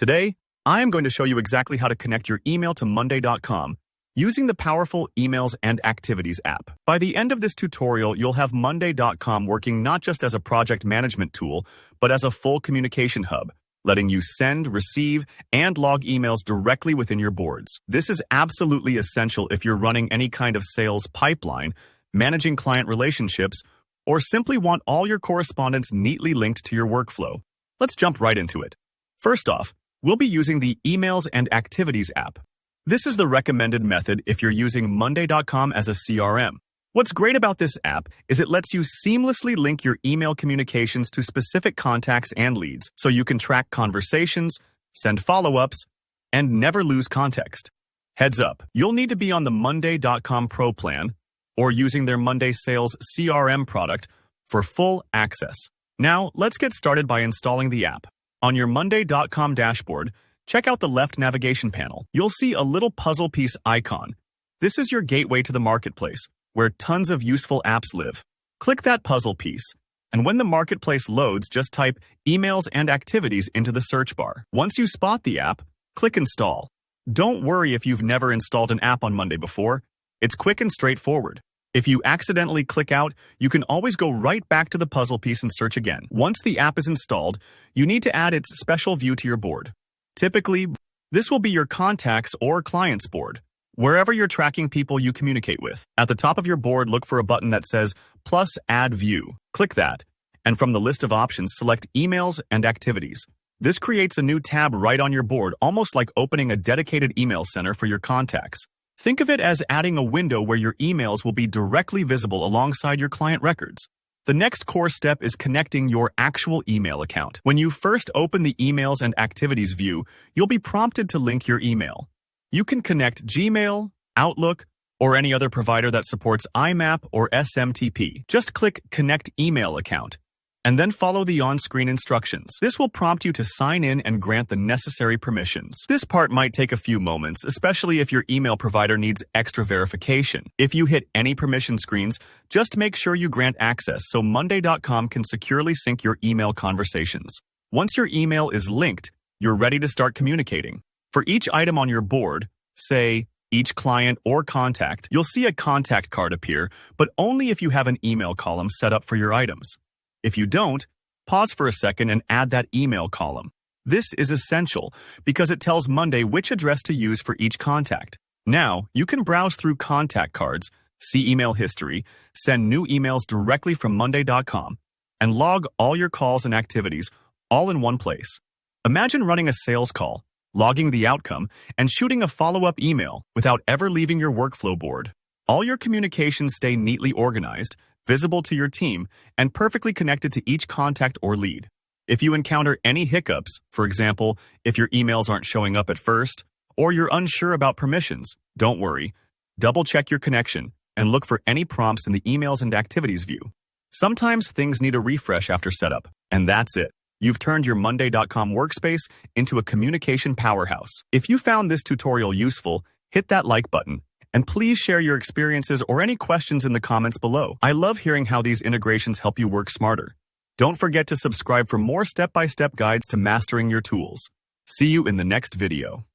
Today, I am going to show you exactly how to connect your email to Monday.com using the powerful Emails and Activities app. By the end of this tutorial, you'll have Monday.com working not just as a project management tool, but as a full communication hub, letting you send, receive, and log emails directly within your boards. This is absolutely essential if you're running any kind of sales pipeline, managing client relationships, or simply want all your correspondence neatly linked to your workflow. Let's jump right into it. First off, we'll be using the Emails and Activities app. This is the recommended method if you're using Monday.com as a CRM. What's great about this app is it lets you seamlessly link your email communications to specific contacts and leads, so you can track conversations, send follow-ups, and never lose context. Heads up, you'll need to be on the Monday.com Pro plan or using their Monday Sales CRM product for full access. Now, let's get started by installing the app. On your Monday.com dashboard, check out the left navigation panel. You'll see a little puzzle piece icon. This is your gateway to the marketplace, where tons of useful apps live. Click that puzzle piece, and when the marketplace loads, just type Emails and Activities into the search bar. Once you spot the app, click Install. Don't worry if you've never installed an app on Monday before. It's quick and straightforward. If you accidentally click out, you can always go right back to the puzzle piece and search again. Once the app is installed, you need to add its special view to your board. Typically, this will be your contacts or clients board, wherever you're tracking people you communicate with. At the top of your board, look for a button that says plus Add View. Click that, and from the list of options, select Emails and Activities. This creates a new tab right on your board, almost like opening a dedicated email center for your contacts. Think of it as adding a window where your emails will be directly visible alongside your client records. The next core step is connecting your actual email account. When you first open the Emails and Activities view, you'll be prompted to link your email. You can connect Gmail, Outlook, or any other provider that supports IMAP or SMTP. Just click Connect Email Account, and then follow the on-screen instructions. This will prompt you to sign in and grant the necessary permissions. This part might take a few moments, especially if your email provider needs extra verification. If you hit any permission screens, just make sure you grant access so Monday.com can securely sync your email conversations. Once your email is linked, you're ready to start communicating. For each item on your board, say each client or contact, you'll see a contact card appear, but only if you have an email column set up for your items. If you don't, pause for a second and add that email column. This is essential because it tells Monday which address to use for each contact. Now, you can browse through contact cards, see email history, send new emails directly from Monday.com, and log all your calls and activities all in one place. Imagine running a sales call, logging the outcome, and shooting a follow-up email without ever leaving your workflow board. All your communications stay neatly organized, visible to your team, and perfectly connected to each contact or lead. If you encounter any hiccups, for example, if your emails aren't showing up at first, or you're unsure about permissions, don't worry. Double-check your connection and look for any prompts in the Emails and Activities view. Sometimes things need a refresh after setup, and that's it. You've turned your Monday.com workspace into a communication powerhouse. If you found this tutorial useful, hit that like button. And please share your experiences or any questions in the comments below. I love hearing how these integrations help you work smarter. Don't forget to subscribe for more step-by-step guides to mastering your tools. See you in the next video.